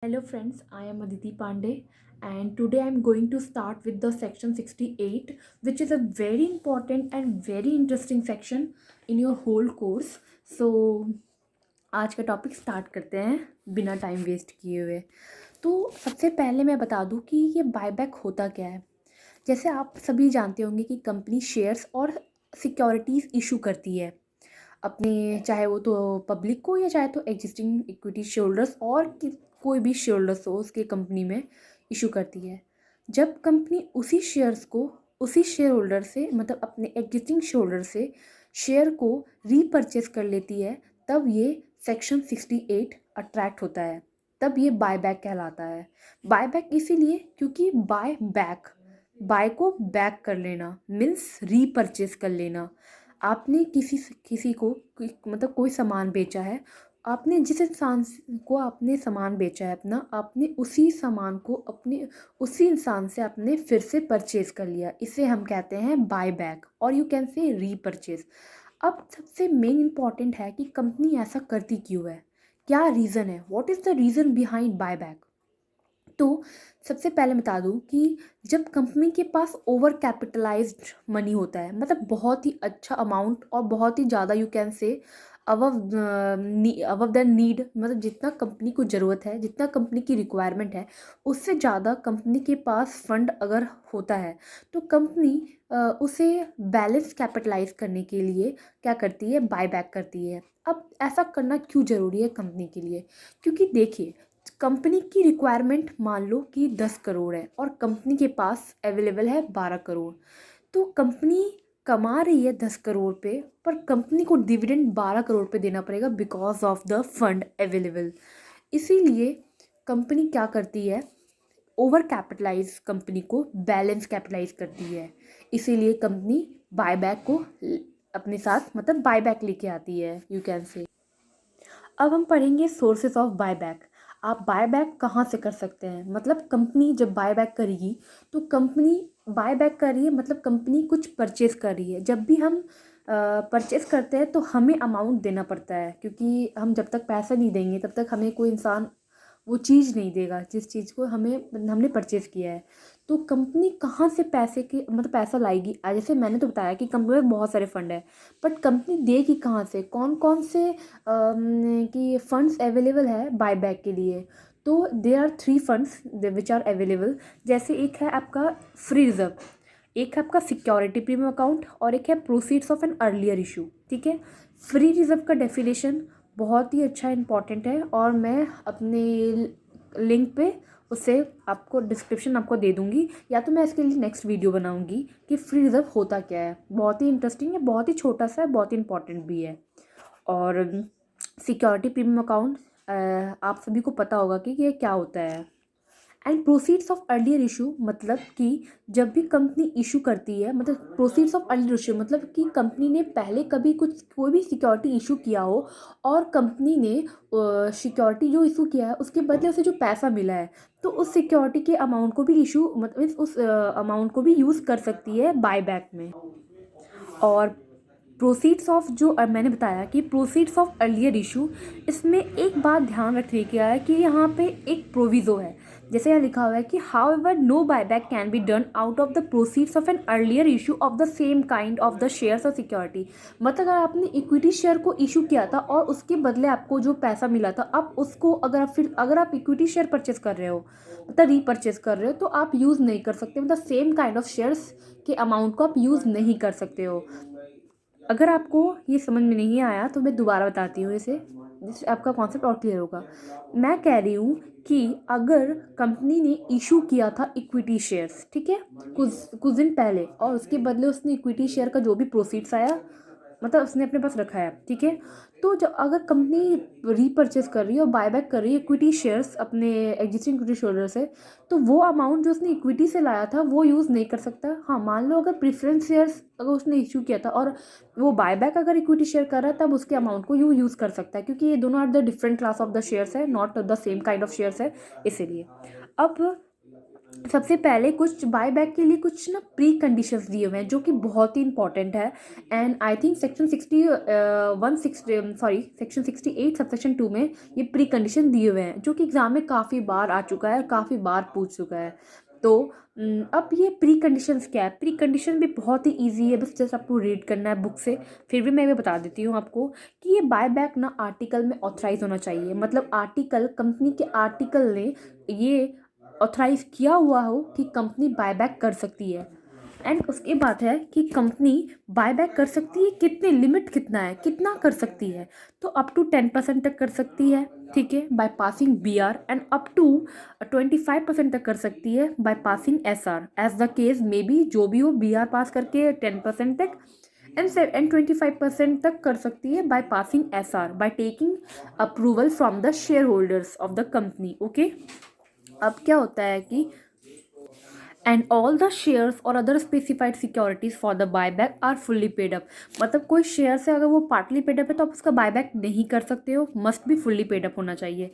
Hello friends, I am Aditi Pandey and today I am going to start with the section 68, which is a very important and very interesting section in your whole course. So आज का topic start करते हैं बिना time waste किए हुए। तो सबसे पहले मैं बता दूं कि ये बायबैक होता क्या है। जैसे आप सभी जानते होंगे कि कंपनी शेयर्स और सिक्योरिटीज़ इशू करती है अपने, चाहे वो तो पब्लिक को या चाहे तो एग्जिस्टिंग इक्विटी शेयरहोल्डर्स और कोई भी शेयरहोल्डर्स हो उसके कंपनी में इशू करती है। जब कंपनी उसी शेयर्स को उसी शेयर होल्डर से मतलब अपने एग्जिस्टिंग शेयर होल्डर से शेयर को रीपरचेस कर लेती है, तब ये सेक्शन 68 अट्रैक्ट होता है, तब ये बायबैक कहलाता है। बायबैक इसीलिए क्योंकि बाय को बैक कर लेना मीन्स रीपरचेस कर लेना। आपने किसी को मतलब कोई सामान बेचा है, आपने जिस इंसान को आपने सामान बेचा है अपना, आपने उसी सामान को अपने उसी इंसान से आपने फिर से परचेज कर लिया, इसे हम कहते हैं बाय बैक और यू कैन से रीपरचेज। अब सबसे मेन इम्पॉर्टेंट है कि कंपनी ऐसा करती क्यों है, क्या रीज़न है, what is the reason behind buy back. तो सबसे पहले बता दूं कि जब कंपनी के पास ओवर कैपिटलाइज्ड मनी होता है, मतलब बहुत ही अच्छा अमाउंट और बहुत ही ज़्यादा you can say above the need, मतलब जितना कंपनी को ज़रूरत है, जितना कंपनी की रिक्वायरमेंट है, उससे ज़्यादा कंपनी के पास फंड अगर होता है तो कंपनी उसे बैलेंस कैपिटलाइज करने के लिए क्या करती है, बाय बैक करती है। अब ऐसा करना क्यों ज़रूरी है कंपनी के लिए, क्योंकि देखिए कंपनी की रिक्वायरमेंट मान लो कि 10 करोड़ है और कंपनी के पास अवेलेबल है 12 करोड़। तो कंपनी कमा रही है 10 करोड़ पे, पर कंपनी को डिविडेंड 12 करोड़ पे देना पड़ेगा because of the fund available. इसीलिए कंपनी क्या करती है, ओवर कैपिटलाइज कंपनी को बैलेंस कैपिटलाइज करती है। इसीलिए कंपनी बायबैक को अपने साथ मतलब बायबैक लेके आती है, यू कैन से। अब हम पढ़ेंगे सोर्सेज ऑफ बायबैक। आप बायबैक कहाँ से कर सकते हैं, मतलब कंपनी जब बायबैक करेगी तो कंपनी बायबैक कर रही है, मतलब कंपनी कुछ परचेज कर रही है। जब भी हम परचेज करते हैं तो हमें अमाउंट देना पड़ता है, क्योंकि हम जब तक पैसा नहीं देंगे तब तक हमें कोई इंसान वो चीज़ नहीं देगा जिस चीज़ को हमने परचेज़ किया है। तो कंपनी कहाँ से पैसे के मतलब पैसा लाएगी, जैसे मैंने तो बताया कि कंपनी में बहुत सारे फंड है, बट कंपनी देगी कहाँ से, कौन कौन से कि फंड्स अवेलेबल है बायबैक के लिए। तो there are 3 funds which are available. जैसे एक है आपका फ्री रिजर्व, एक है आपका सिक्योरिटी प्रीमियम अकाउंट और एक है proceeds of an earlier issue. ठीक है, फ्री रिजर्व का डेफिनेशन बहुत ही अच्छा इंपॉर्टेंट है और मैं अपने लिंक पे उससे आपको डिस्क्रिप्शन आपको दे दूंगी, या तो मैं इसके लिए नेक्स्ट वीडियो बनाऊंगी कि फ्री रिजर्व होता क्या है। बहुत ही इंटरेस्टिंग है, बहुत ही छोटा सा है, बहुत ही इंपॉर्टेंट भी है। और सिक्योरिटी प्रीमियम अकाउंट आप सभी को पता होगा कि ये क्या होता है। And proceeds of earlier issue मतलब कि जब भी कंपनी इशू करती है, मतलब प्रोसीड्स ऑफ अर्लियर इशू मतलब कि कंपनी ने पहले कभी कोई भी सिक्योरिटी इशू किया हो और कंपनी ने सिक्योरिटी जो इशू किया है उसके बदले उसे जो पैसा मिला है, तो उस सिक्योरिटी के अमाउंट को भी इशू मतलब उस अमाउंट को भी यूज़ कर सकती है बायबैक में। और प्रोसीड्स ऑफ जो मैंने बताया कि प्रोसीड्स ऑफ अर्लियर इशू, इसमें एक बात ध्यान रखने की है कि यहाँ पे एक प्रोविज़ो है। जैसे यहाँ लिखा हुआ है कि however no buyback can be done out of the proceeds of an earlier issue of the same kind of the shares और सिक्योरिटी। मतलब अगर आपने इक्विटी शेयर को इशू किया था और उसके बदले आपको जो पैसा मिला था, अब उसको अगर आप इक्विटी शेयर परचेस कर रहे हो, मतलब रीपरचेस कर रहे हो, तो आप यूज़ नहीं कर सकते, मतलब सेम काइंड ऑफ शेयर्स के अमाउंट को आप यूज़ नहीं कर सकते हो। अगर आपको ये समझ में नहीं आया तो मैं दोबारा बताती हूँ इसे, जिससे आपका कॉन्सेप्ट और क्लियर होगा। मैं कह रही हूँ कि अगर कंपनी ने इशू किया था इक्विटी शेयर्स, ठीक है, कुछ दिन पहले, और उसके बदले उसने इक्विटी शेयर का जो भी प्रोफिट्स आया मतलब उसने अपने पास रखा है, ठीक है। तो जब अगर कंपनी रीपरचेज कर रही है और बायबैक कर रही है इक्विटी शेयर्स अपने एग्जिस्टिंग इक्विटी होल्डर से, तो वो अमाउंट जो उसने इक्विटी से लाया था वो यूज़ नहीं कर सकता। हाँ, मान लो अगर प्रेफरेंस शेयर्स अगर उसने इशू किया था और वो बायबैक अगर इक्विटी शेयर कर रहा है, तब उसके अमाउंट को यूज़ कर सकता है, क्योंकि ये दोनों are the different class of the shares है, not the same kind of shares है, इसीलिए। अब सबसे पहले कुछ बायबैक के लिए कुछ ना प्री कंडीशंस दिए हुए हैं जो कि बहुत ही इंपॉर्टेंट है। And I think section 68 subsection 2 में ये प्री कंडीशन दिए हुए हैं जो कि एग्ज़ाम में काफ़ी बार आ चुका है, काफ़ी बार पूछ चुका है। तो अब ये प्री कंडीशंस क्या है? प्री कंडीशन भी बहुत ही ईजी है, बस जस्ट आपको रीड करना है बुक से। फिर भी मैं बता देती हूँ आपको कि ये बायबैक ना आर्टिकल में ऑथराइज होना चाहिए, मतलब आर्टिकल, कंपनी के आर्टिकल ने ये ऑथराइज किया हुआ हो कि कंपनी बायबैक कर सकती है। एंड उसके बाद है कि कंपनी बायबैक कर सकती है, कितने, लिमिट कितना है, कितना कर सकती है। तो अप टू 10% तक कर सकती है, ठीक है, by passing BR। And up to 25% तक कर सकती है by passing SR, as the case may be, जो भी हो, BR पास करके 10% तक। एंड 25% तक कर सकती है by passing SR, by taking approval from the share holders of the company. Okay, अब क्या होता है कि एंड ऑल द शेयर्स और other specified securities for the buyback are fully paid up. मतलब कोई शेयर से अगर वो पार्टली पेड अप है तो आप उसका बायबैक नहीं कर सकते हो, must be fully paid up होना चाहिए।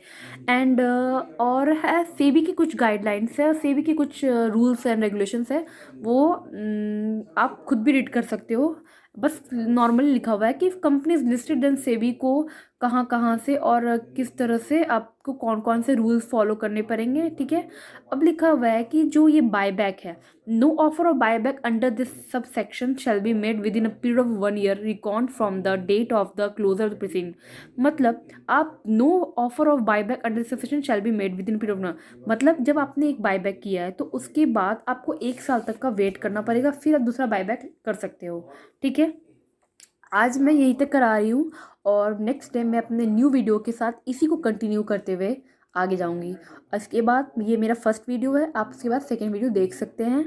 एंड और है सेबी की कुछ गाइडलाइंस है, सेबी के कुछ रूल्स एंड रेगुलेशंस है, वो आप खुद भी रीड कर सकते हो। बस नॉर्मली लिखा हुआ है कि कंपनीज लिस्टेड इन सेबी को कहाँ कहाँ से और किस तरह से आपको कौन कौन से रूल्स फॉलो करने पड़ेंगे, ठीक है। अब लिखा हुआ है कि जो ये बायबैक है, no offer of buyback under this subsection shall be made within a period of 1 year record from the date of the closure of proceeding. मतलब आप, no offer of buyback under this section shall be made within period of, मतलब जब आपने एक buyback किया है तो उसके बाद आपको 1 साल तक का वेट करना पड़ेगा, फिर आप दूसरा बायबैक कर सकते हो, ठीक है। आज मैं यहीं तक करा रही हूँ और नेक्स्ट टाइम मैं अपने न्यू वीडियो के साथ इसी को कंटिन्यू करते हुए आगे जाऊँगी। इसके बाद ये मेरा फर्स्ट वीडियो है, आप उसके बाद सेकेंड वीडियो देख सकते हैं।